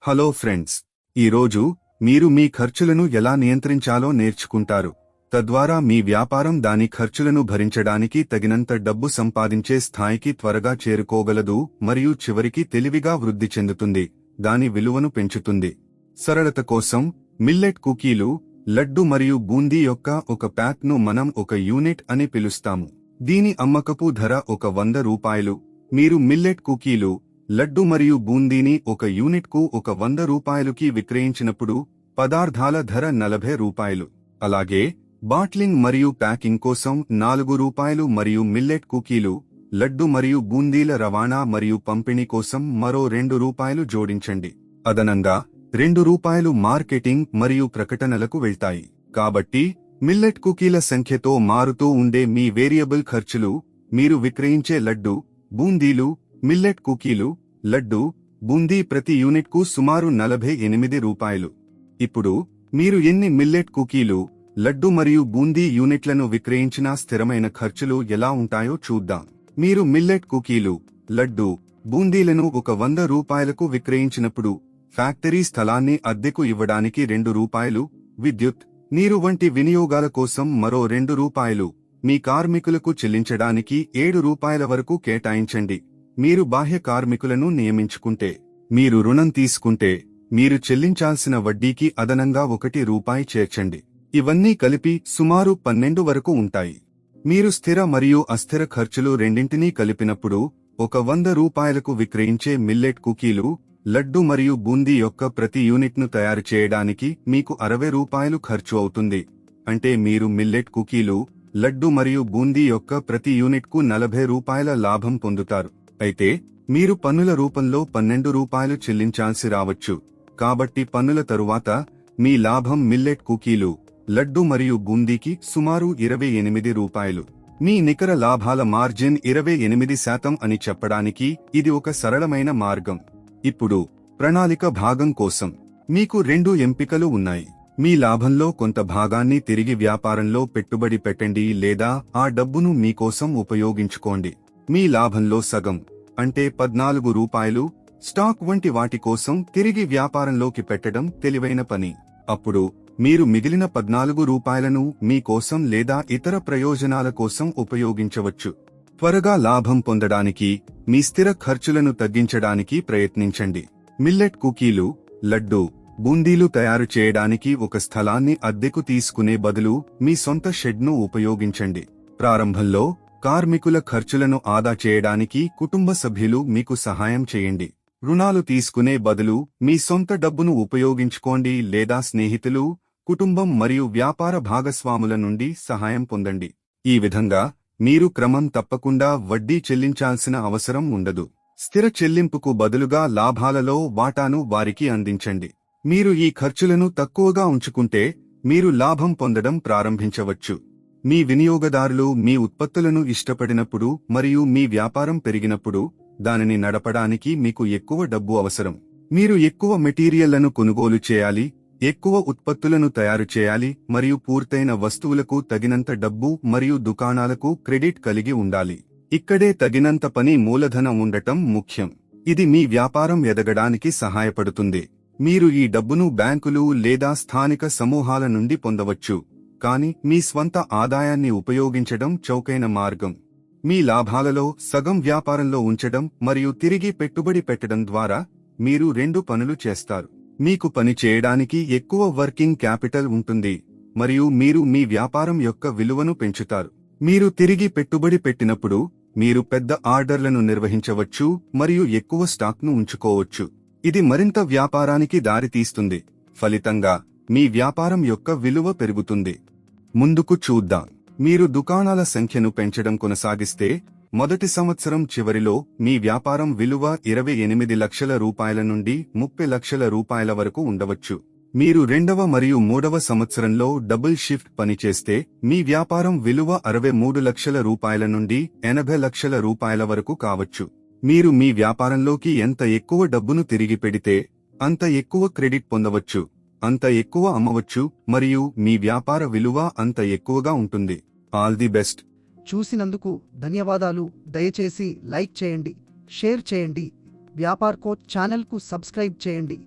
Hello friends, ఈరోజు మీరు మీ ఖర్చులను ఎలా నియంత్రించాలో నేర్చుకుంటారు. తద్వారా మీ వ్యాపారం దాని ఖర్చులను భరించడానికి తగినంత డబ్బు సంపాదించే స్థాయికి త్వరగా చేరుకోగలదు మరియు చివరికి తెలివిగా వృద్ధి చెందుతుంది, దాని విలువను పెంచుతుంది. సరళత కోసం మిల్లెట్ కుకీలు, లడ్డు మరియు బూందీ యొక్క ఒక ప్యాక్ను మనం ఒక యూనిట్ అని పిలుస్తాము. దీని అమ్మకపు ధర ఒక 100 రూపాయలు. మీరు మిల్లెట్ కుకీలు, లడ్డు మరియు బూందీని ఒక యూనిట్కు ఒక 100 రూపాయలుకి విక్రయించినప్పుడు పదార్థాల ధర 40 రూపాయలు. అలాగే బాట్లింగ్ మరియు ప్యాకింగ్ కోసం 4 రూపాయలు మరియు మిల్లెట్ కుకీలు, లడ్డు మరియు బూందీల రవాణా మరియు పంపిణీ కోసం మరో 2 రూపాయలు జోడించండి. అదనంగా 2 రూపాయలు మార్కెటింగ్ మరియు ప్రకటనలకు వెళ్తాయి. కాబట్టి మిల్లెట్ కుకీల సంఖ్యతో మారుతూ ఉండే మీ వేరియబుల్ ఖర్చులు, మీరు విక్రయించే లడ్డు, బూందీలు, మిల్లెట్ కుకీలు, లడ్డు, బూందీ ప్రతి యూనిట్కు సుమారు 48 రూపాయలు. ఇప్పుడు మీరు ఎన్ని మిల్లెట్ కుకీలు, లడ్డు మరియు బూందీ యూనిట్లను విక్రయించినా స్థిరమైన ఖర్చులు ఎలా ఉంటాయో చూద్దాం. మీరు మిల్లెట్ కుకీలు, లడ్డు, బూందీలను ఒక 100 రూపాయలకు విక్రయించినప్పుడు ఫ్యాక్టరీ స్థలాన్ని అద్దెకు ఇవ్వడానికి 2 రూపాయలు, విద్యుత్, నీరు వంటి వినియోగాల కోసం మరో 2 రూపాయలు, మీ కార్మికులకు చెల్లించడానికి 7 రూపాయల వరకు కేటాయించండి. మీరు బాహ్య కార్మికులను నియమించుకుంటే, మీరు రుణం తీసుకుంటే, మీరు చెల్లించాల్సిన వడ్డీకి అదనంగా 1 రూపాయి చేర్చండి. ఇవన్నీ కలిపి సుమారు 12 వరకు ఉంటాయి. మీరు స్థిర మరియు అస్థిర ఖర్చులు రెండింటినీ కలిపినప్పుడు ఒక 100 రూపాయలకు విక్రయించే మిల్లెట్ కుకీలు, లడ్డు మరియు బూందీ యొక్క ప్రతి యూనిట్ను తయారు చేయడానికి మీకు 60 రూపాయలు ఖర్చు అవుతుంది. అంటే మీరు మిల్లెట్ కుకీలు, లడ్డు మరియు బూందీ యొక్క ప్రతి యూనిట్కు 40 రూపాయల లాభం పొందుతారు. అయితే మీరు పన్నుల రూపంలో 12 రూపాయలు చెల్లించాల్సి రావచ్చు. కాబట్టి పన్నుల తరువాత మీ లాభం మిల్లెట్ కుకీలు, లడ్డు మరియు బూందీకి సుమారు 28 రూపాయలు. మీ నికర లాభాల మార్జిన్ 28% అని చెప్పడానికి ఇది ఒక సరళమైన మార్గం. ఇప్పుడు ప్రణాళిక భాగం కోసం మీకు 2 ఎంపికలు ఉన్నాయి. మీ లాభంలో కొంత భాగాన్ని తిరిగి వ్యాపారంలో పెట్టుబడి పెట్టండి లేదా ఆ డబ్బును మీకోసం ఉపయోగించుకోండి. మీ లాభంలో సగం, అంటే 14 రూపాయలు, స్టాక్ వంటి వాటి కోసం తిరిగి వ్యాపారంలోకి పెట్టడం తెలివైన పని. అప్పుడు మీరు మిగిలిన 14 రూపాయలను మీ కోసం లేదా ఇతర ప్రయోజనాల కోసం ఉపయోగించవచ్చు. త్వరగా లాభం పొందడానికి మీ స్థిర ఖర్చులను తగ్గించడానికి ప్రయత్నించండి. మిల్లెట్ కుకీలు, లడ్డు, బూందీలు తయారు చేయడానికి ఒక స్థలాన్ని అద్దెకు తీసుకునే బదులు మీ సొంత షెడ్ను ఉపయోగించండి. ప్రారంభంలో కార్మికుల ఖర్చులను ఆదా చేయడానికి కుటుంబ సభ్యులు మీకు సహాయం చేయండి. రుణాలు తీసుకునే బదులు మీ సొంత డబ్బును ఉపయోగించుకోండి లేదా స్నేహితులు, కుటుంబం మరియు వ్యాపార భాగస్వాముల నుండి సహాయం పొందండి. ఈ విధంగా మీరు క్రమం తప్పకుండా వడ్డీ చెల్లించాల్సిన అవసరం ఉండదు. స్థిర చెల్లింపుకు బదులుగా లాభాలలో వాటాను వారికి అందించండి. మీరు ఈ ఖర్చులను తక్కువగా ఉంచుకుంటే మీరు లాభం పొందడం ప్రారంభించవచ్చు. మీ వినియోగదారులు మీ ఉత్పత్తులను ఇష్టపడినప్పుడు మరియు మీ వ్యాపారం పెరిగినప్పుడు దానిని నడపడానికి మీకు ఎక్కువ డబ్బు అవసరం. మీరు ఎక్కువ మెటీరియల్లను కొనుగోలు చేయాలి, ఎక్కువ ఉత్పత్తులను తయారు చేయాలి మరియు పూర్తయిన వస్తువులకు తగినంత డబ్బు మరియు దుకాణాలకు క్రెడిట్ కలిగి ఉండాలి. ఇక్కడే తగినంత పని మూలధనం ఉండటం ముఖ్యం. ఇది మీ వ్యాపారం ఎదగడానికి సహాయపడుతుంది. మీరు ఈ డబ్బును బ్యాంకులు లేదా స్థానిక సమూహాల నుండి పొందవచ్చు, కానీ మీ స్వంత ఆదాయాన్ని ఉపయోగించడం చౌకైన మార్గం. మీ లాభాలలో సగం వ్యాపారంలో ఉంచడం మరియు తిరిగి పెట్టుబడి పెట్టడం ద్వారా మీరు 2 పనులు చేస్తారు. మీకు పని చేయడానికి ఎక్కువ వర్కింగ్ క్యాపిటల్ ఉంటుంది మరియు మీరు మీ వ్యాపారం యొక్క విలువను పెంచుతారు. మీరు తిరిగి పెట్టుబడి పెట్టినప్పుడు మీరు పెద్ద ఆర్డర్లను నిర్వహించవచ్చు మరియు ఎక్కువ స్టాక్ను ఉంచుకోవచ్చు. ఇది మరింత వ్యాపారానికి దారితీస్తుంది. ఫలితంగా మీ వ్యాపారం యొక్క విలువ పెరుగుతుంది. ముందుకు చూద్దాం. మీరు దుకాణాల సంఖ్యను పెంచడం కొనసాగిస్తే మొదటి సంవత్సరం చివరిలో మీ వ్యాపారం విలువ 28 లక్షల రూపాయల నుండి 30 లక్షల రూపాయల వరకు ఉండవచ్చు. మీరు 2వ మరియు 3వ సంవత్సరంలో డబుల్ షిఫ్ట్ పనిచేస్తే మీ వ్యాపారం విలువ 63 లక్షల రూపాయల నుండి 80 లక్షల రూపాయల వరకు కావచ్చు. మీరు మీ వ్యాపారంలోకి ఎంత ఎక్కువ డబ్బును తిరిగి పెడితే అంత ఎక్కువ క్రెడిట్ పొందవచ్చు, అంత ఎక్కువ అమ్మవచ్చు మరియు మీ వ్యాపార విలువ అంత ఎక్కువగా ఉంటుంది. All the best. చూసినందుకు ధన్యవాదాలు. దయచేసి లైక్ చేయండి, షేర్ చేయండి, వ్యాపార్ కోచ్ ఛానల్కు సబ్స్క్రైబ్ చేయండి.